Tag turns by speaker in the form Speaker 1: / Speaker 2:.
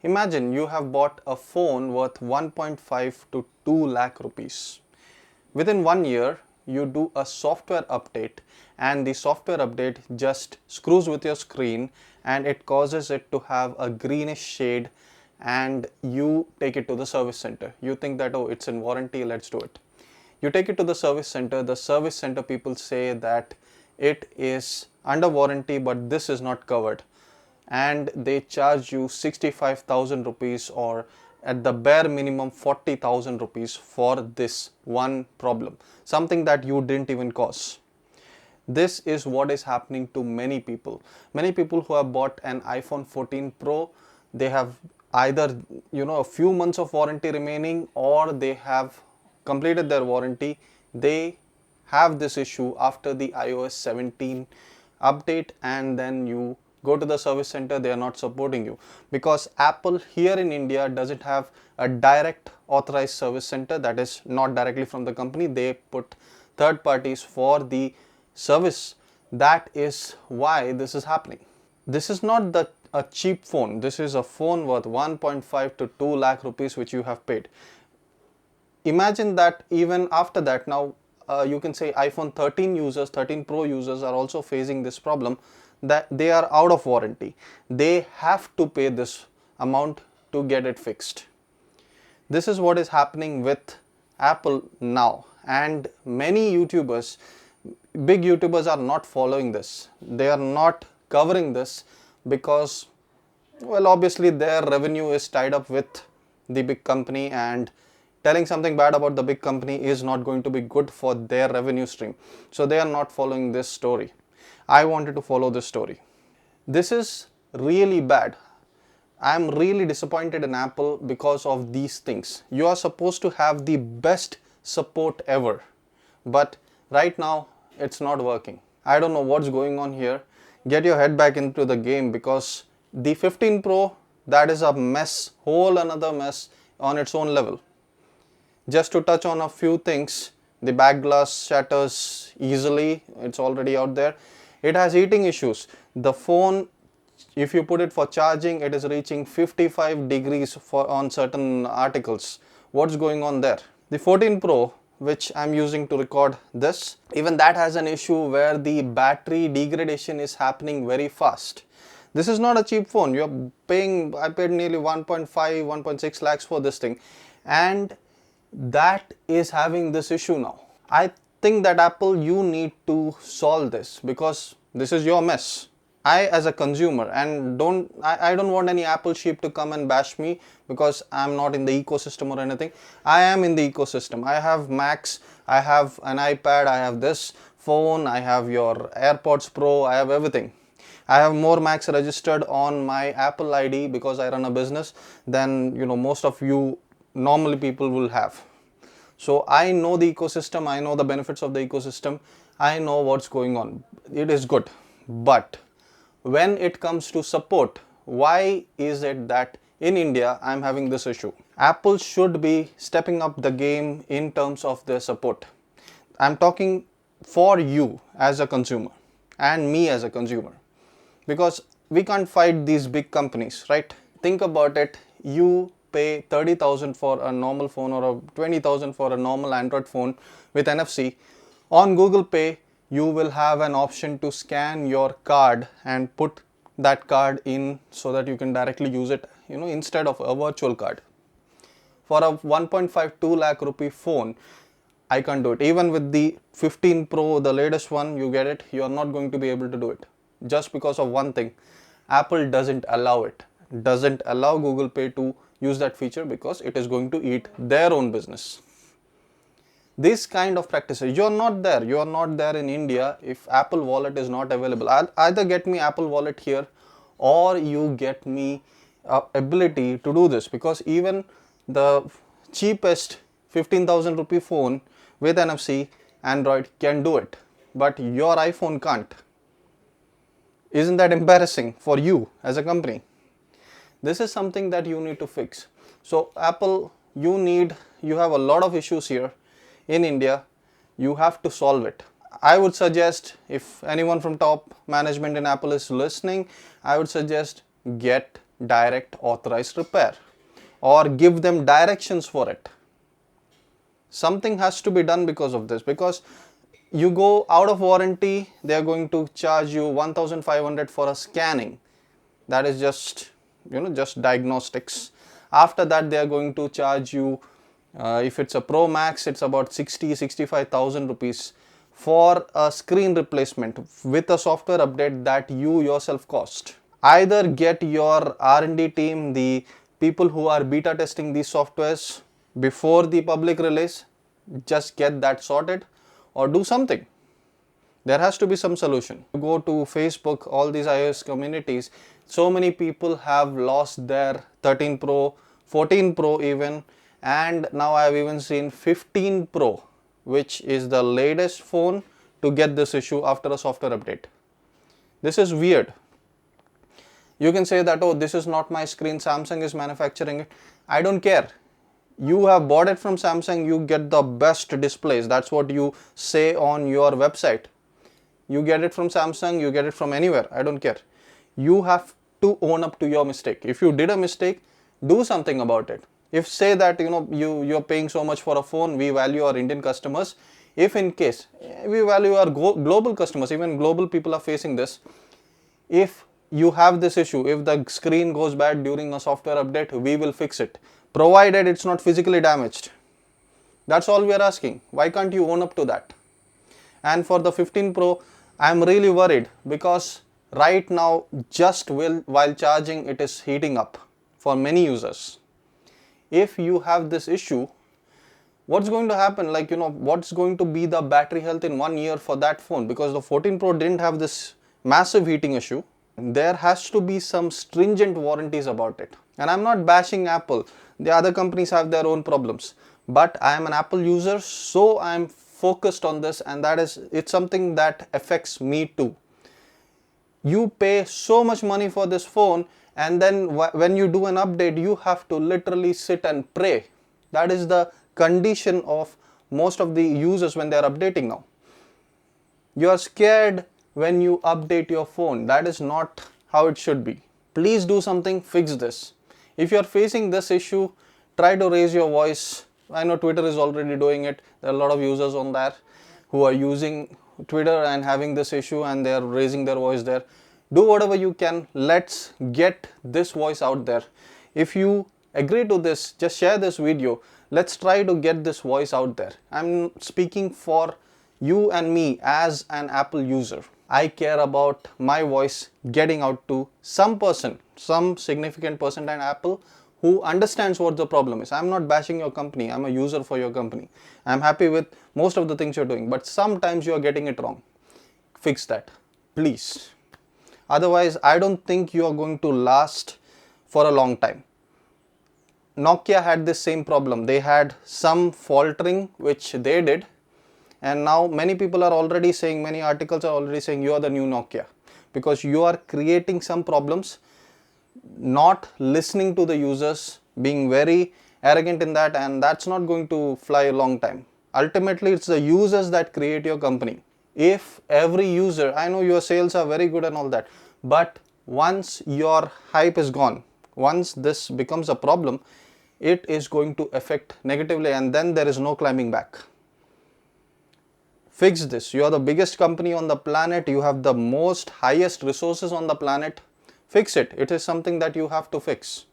Speaker 1: Imagine you have bought a phone worth 1.5 to 2 lakh rupees. Within 1 year, you do a software update and the software update just screws with your screen and it causes it to have a greenish shade, and you take it to the service center. You think that, oh, it's in warranty, let's do it. You take it to the service center people say that it is under warranty but this is not covered, and they charge you 65,000 rupees, or at the bare minimum 40,000 rupees for this one problem, something that you didn't even cause. This is what is happening to many people. Many people who have bought an iPhone 14 Pro, they have either a few months of warranty remaining, or they have completed their warranty. They have this issue after the iOS 17 update, and then you go to the service center, they are not supporting you because Apple here in India doesn't have a direct authorized service center, that is not directly from the company. They put third parties for the service. That is why this is happening. This is not a cheap phone. This is a phone worth 1.5 to 2 lakh rupees which you have paid. Imagine that even after that, now you can say iPhone 13 users, 13 Pro users are also facing this problem, that they are out of warranty. They have to pay this amount to get it fixed. This is what is happening with Apple now, and many YouTubers, big YouTubers, are not following this. They are not covering this because, well, obviously their revenue is tied up with the big company, and telling something bad about the big company is not going to be good for their revenue stream. So they are not following this story. I wanted to follow this story. This is really bad. I am really disappointed in Apple because of these things. You are supposed to have the best support ever, but right now it's not working. I don't know what's going on here. Get your head back into the game, because the 15 Pro, that is a mess, whole another mess on its own level. Just to touch on a few things, the back glass shatters easily, it's already out there. It has heating issues. The phone, if you put it for charging, it is reaching 55 degrees on certain articles. What's going on there? The 14 Pro, which I'm using to record this, even that has an issue where the battery degradation is happening very fast. This is not a cheap phone. You're paying, I paid nearly 1.5, 1.6 lakhs for this thing, and that is having this issue now. I think that Apple, you need to solve this because this is your mess. I, as a consumer, and I don't want any Apple sheep to come and bash me because I'm not in the ecosystem or anything. I am in the ecosystem. I have Macs, I have an iPad, I have this phone, I have your AirPods Pro, I have everything. I have more Macs registered on my Apple ID because I run a business than most of you normally people will have. So I know the ecosystem, I know the benefits of the ecosystem, I know what's going on. It is good. But when it comes to support, why is it that in India I'm having this issue? Apple should be stepping up the game in terms of their support. I'm talking for you as a consumer and me as a consumer, because we can't fight these big companies, right? Think about it. You pay 30,000 for a normal phone, or 20,000 for a normal Android phone with NFC. On Google Pay, you will have an option to scan your card and put that card in so that you can directly use it, instead of a virtual card. For a 1.52 lakh rupee phone, I can't do it. Even with the 15 Pro, the latest one, you get it, you are not going to be able to do it. Just because of one thing, Apple doesn't allow it. Doesn't allow Google Pay to use that feature because it is going to eat their own business. This kind of practices, you are not there in India if Apple Wallet is not available. Either get me Apple Wallet here, or you get me ability to do this, because even the cheapest 15,000 rupee phone with NFC Android can do it, but your iPhone can't. Isn't that embarrassing for you as a company? This is something that you need to fix. So Apple, you have a lot of issues here in India. You have to solve it. I would suggest, if anyone from top management in Apple is listening, I would suggest get direct authorized repair or give them directions for it. Something has to be done because of this, because you go out of warranty, they are going to charge you 1,500 for a scanning. That is just, just diagnostics. After that, they are going to charge you, if it's a Pro Max, it's about 65,000 rupees for a screen replacement with a software update that you yourself cost. Either get your R&D team, the people who are beta testing these softwares before the public release, just get that sorted, or do something. There has to be some solution. You go to Facebook, all these iOS communities, so many people have lost their 13 Pro, 14 Pro even, and now I have even seen 15 Pro, which is the latest phone to get this issue after a software update. This is weird. You can say that, oh, this is not my screen, Samsung is manufacturing it. I don't care. You have bought it from Samsung, you get the best displays. That's what you say on your website. You get it from Samsung, you get it from anywhere. I don't care. You have to own up to your mistake. If you did a mistake, do something about it. If say that you're paying so much for a phone, we value our Indian customers. If in case we value our global customers, even global people are facing this. If you have this issue, if the screen goes bad during a software update, we will fix it, provided it's not physically damaged. That's all we are asking. Why can't you own up to that? And for the 15 Pro, I'm really worried because right now, just while charging, it is heating up for many users. If you have this issue, what's going to happen? What's going to be the battery health in 1 year for that phone? Because the 14 Pro didn't have this massive heating issue. There has to be some stringent warranties about it. And I'm not bashing Apple. The other companies have their own problems. But I am an Apple user, so I'm focused on this, and it's something that affects me too. You pay so much money for this phone, and then when you do an update, you have to literally sit and pray. That is the condition of most of the users when they are updating now. You are scared when you update your phone. That is not how it should be. Please do something, fix this. If you are facing this issue, try to raise your voice. I know Twitter is already doing it. There are a lot of users on there who are using Twitter and having this issue, and they are raising their voice there. Do whatever you can. Let's get this voice out there. If you agree to this, just share this video. Let's try to get this voice out there. I'm speaking for you and me as an Apple user. I care about my voice getting out to some person, some significant person at Apple who understands what the problem is. I'm not bashing your company. I'm a user for your company. I'm happy with most of the things you're doing, but sometimes you're getting it wrong. Fix that, please. Otherwise, I don't think you are going to last for a long time. Nokia had this same problem. They had some faltering, which they did. And now many people are already saying, many articles are already saying you are the new Nokia. Because you are creating some problems, not listening to the users, being very arrogant in that, and that's not going to fly a long time. Ultimately, it's the users that create your company. If every user, I know your sales are very good and all that, but once your hype is gone, once this becomes a problem, it is going to affect negatively, and then there is no climbing back. Fix this. You are the biggest company on the planet. You have the highest resources on the planet. Fix it. It is something that you have to fix.